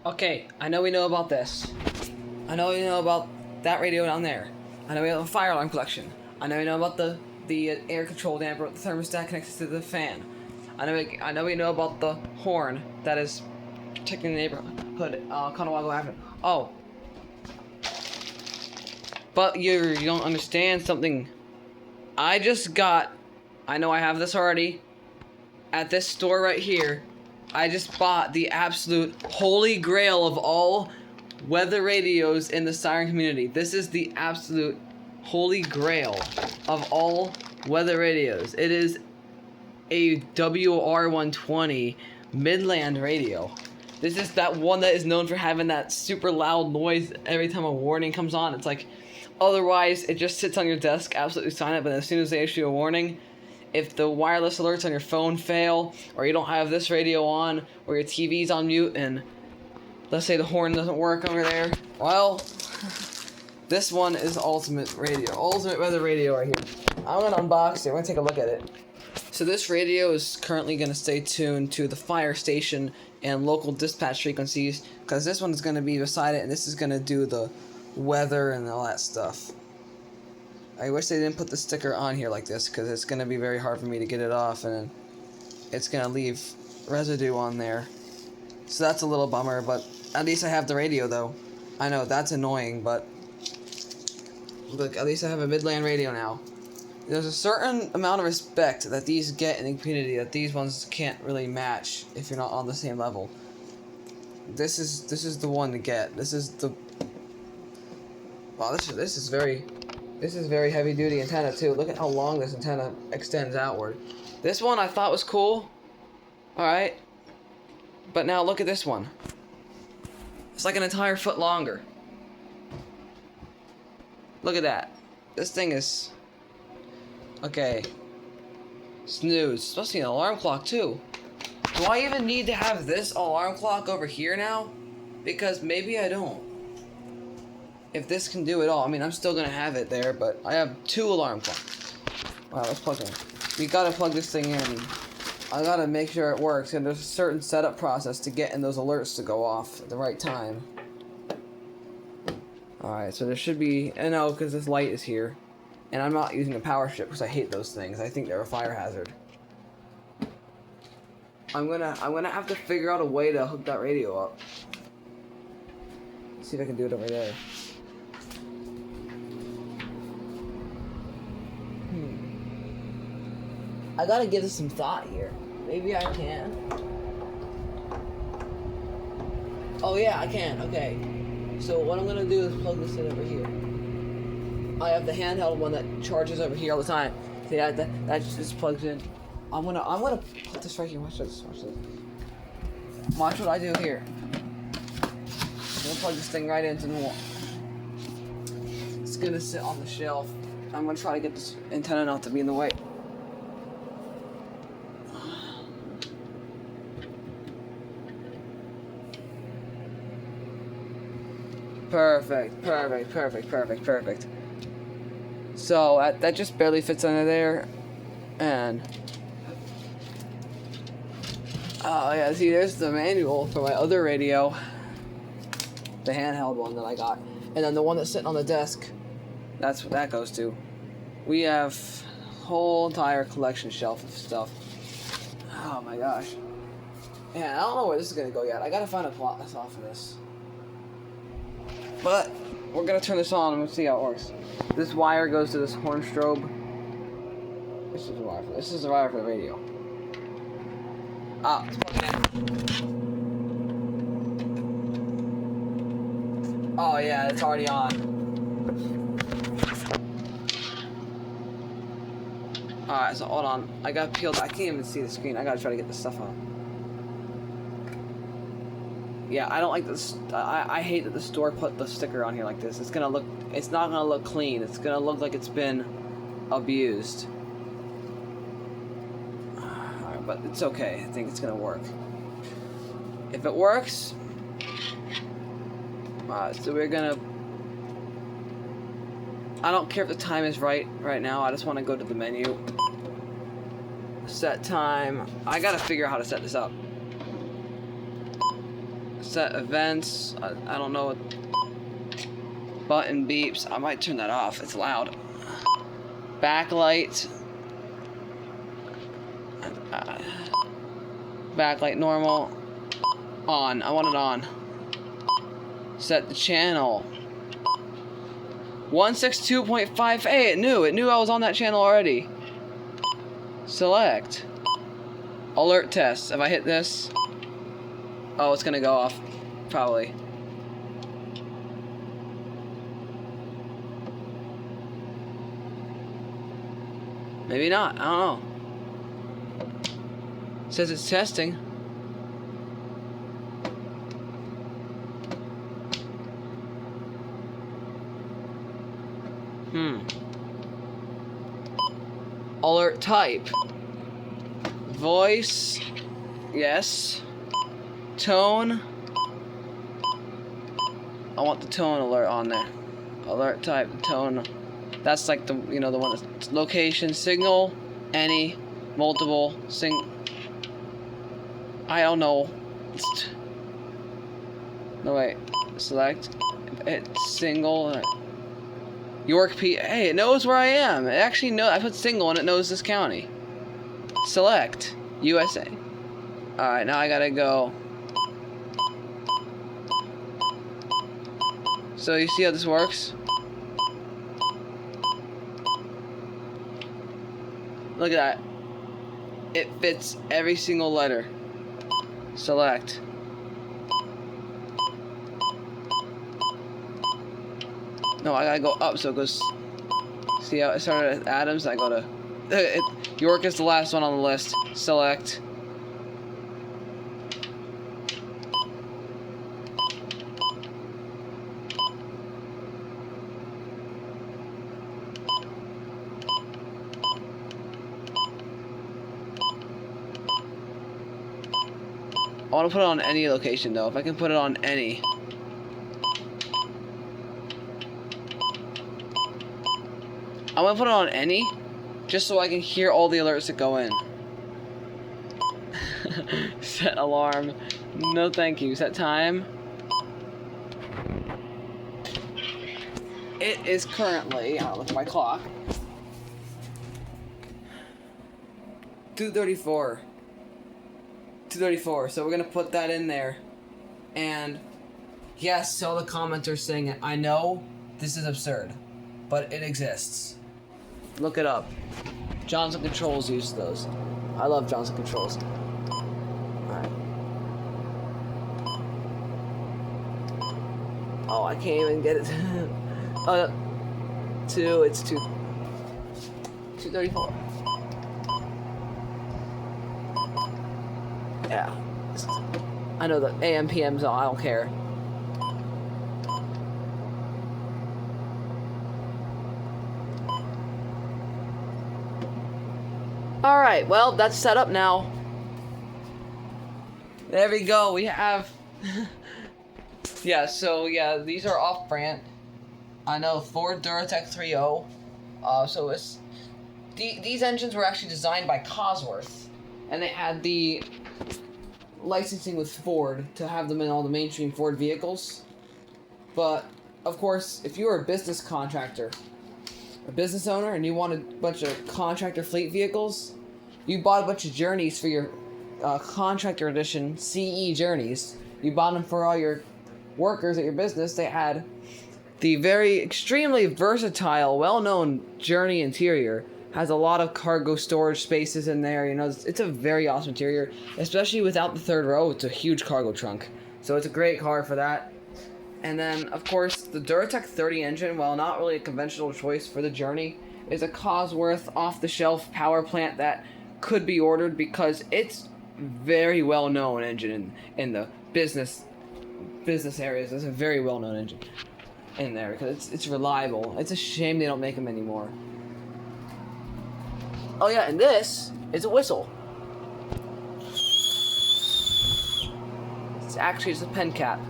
Okay, I know we know about this. I know we know about that radio down there. I know we have a fire alarm collection. I know we know about the air control damper with the thermostat connected to the fan. I know we know about the horn that is protecting the neighborhood, Conewago Avenue. Oh. But you don't understand something. I know I have this already, at this store right here. I just bought the absolute holy grail of all weather radios in the siren community. This is the absolute holy grail of all weather radios. It is a WR120 Midland radio. This is that one that is known for having that super loud noise every time a warning comes on. It's like, otherwise it just sits on your desk absolutely silent, but as soon as they issue a warning, if the wireless alerts on your phone fail, or you don't have this radio on, or your TV's on mute, and let's say the horn doesn't work over there, well, this one is ultimate radio. Ultimate weather radio right here. I'm gonna unbox it. We're gonna take a look at it. So this radio is currently gonna stay tuned to the fire station and local dispatch frequencies, because this one is gonna be beside it, and this is gonna do the weather and all that stuff. I wish they didn't put the sticker on here like this, because it's going to be very hard for me to get it off, and it's going to leave residue on there. So that's a little bummer, but at least I have the radio, though. I know, that's annoying, but look, at least I have a Midland radio now. There's a certain amount of respect that these get in the community that these ones can't really match if you're not on the same level. This is the one to get. This is the... Wow, this is very heavy duty antenna too. Look at how long this antenna extends outward. This one I thought was cool. Alright. But now look at this one. It's like an entire foot longer. Look at that. This thing is... Okay. Snooze. It's supposed to be an alarm clock too. Do I even need to have this alarm clock over here now? Because maybe I don't. If this can do it all, I mean, I'm still gonna have it there, but I have 2 alarm clocks. Wow, let's plug in. We gotta plug this thing in. I gotta make sure it works, and there's a certain setup process to getting those alerts to go off at the right time. Alright, so there should be... I know, because this light is here. And I'm not using a power strip, because I hate those things. I think they're a fire hazard. I'm gonna have to figure out a way to hook that radio up. See if I can do it over there. I gotta give this some thought here. Maybe I can. Oh yeah, I can. Okay. So what I'm gonna do is plug this in over here. I have the handheld one that charges over here all the time. See that just plugs in. I'm gonna put this right here. Watch this. Watch this. Watch what I do here. I'm gonna plug this thing right into the wall. It's gonna sit on the shelf. I'm gonna try to get this antenna not to be in the way. Perfect. So that just barely fits under there, and oh yeah, see, there's the manual for my other radio, the handheld one that I got, and then the one that's sitting on the desk, that's what that goes to. We have a whole entire collection shelf of stuff. Oh my gosh. Yeah, I don't know where this is gonna go yet. I gotta find a plot that's off of this. But we're gonna turn this on and we'll see how it works. This wire goes to this horn strobe. This is the wire for the radio. Ah, it's plugged in. Oh yeah, it's already on. Alright, so hold on. I got peeled. I can't even see the screen. I gotta try to get this stuff on. Yeah, I don't like this. I hate that the store put the sticker on here like this. It's not gonna look clean. It's gonna look like it's been abused. Alright, but it's okay. I think it's gonna work. If it works, so we're gonna... I don't care if the time is right now. I just want to go to the menu. Set time. I gotta figure out how to set this up. Set events. I don't know what. Button beeps. I might turn that off. It's loud. Backlight. Backlight normal. On. I want it on. Set the channel. 162.5. Hey, it knew. It knew I was on that channel already. Select. Alert test. If I hit this. Oh, it's gonna go off. Probably. Maybe not. I don't know. It says it's testing. Alert type. Voice. Yes. Tone. I want the tone alert on there. Alert type, tone. That's like the, you know, the one that's location, signal, any, multiple, I don't know. No, wait. Select. Hit single. York P. Hey, it knows where I am. It actually knows. I put single and it knows this county. Select. USA. Alright, now I gotta go. So you see how this works? Look at that. It fits every single letter. Select. No, I gotta go up so it goes. See how it started at Adams? I go to. York is the last one on the list. Select. I want to put it on any location though. If I can put it on any. I want to put it on any, just so I can hear all the alerts that go in. Set alarm. No thank you. Set time. It is currently, I'll look at my clock, 2:34. 2:34. So we're going to put that in there. And yes, all the comments are saying it. I know this is absurd, but it exists. Look it up. Johnson Controls uses those. I love Johnson Controls. Alright. Oh, I can't even get it. It's 2:34. Yeah. I know the AM, PM, so I don't care. Alright, well, that's set up now. There we go, we have... yeah, so, yeah, these are off-brand. I know, Ford Duratec 3.0. So it's... These engines were actually designed by Cosworth. And they had the licensing with Ford to have them in all the mainstream Ford vehicles. But, of course, if you were a business contractor, a business owner, and you wanted a bunch of contractor fleet vehicles, you bought a bunch of Journeys for your contractor edition CE Journeys. You bought them for all your workers at your business. They had the very extremely versatile, well-known Journey interior. Has a lot of cargo storage spaces in there. You know, it's a very awesome interior, especially without the third row. It's a huge cargo trunk, so it's a great car for that. And then, of course, the Duratec 30 engine, while not really a conventional choice for the Journey, is a Cosworth off-the-shelf power plant that could be ordered because it's very well-known engine in the business areas. It's a very well-known engine in there because it's reliable. It's a shame they don't make them anymore. Oh yeah, and this is a whistle. It's actually just a pen cap.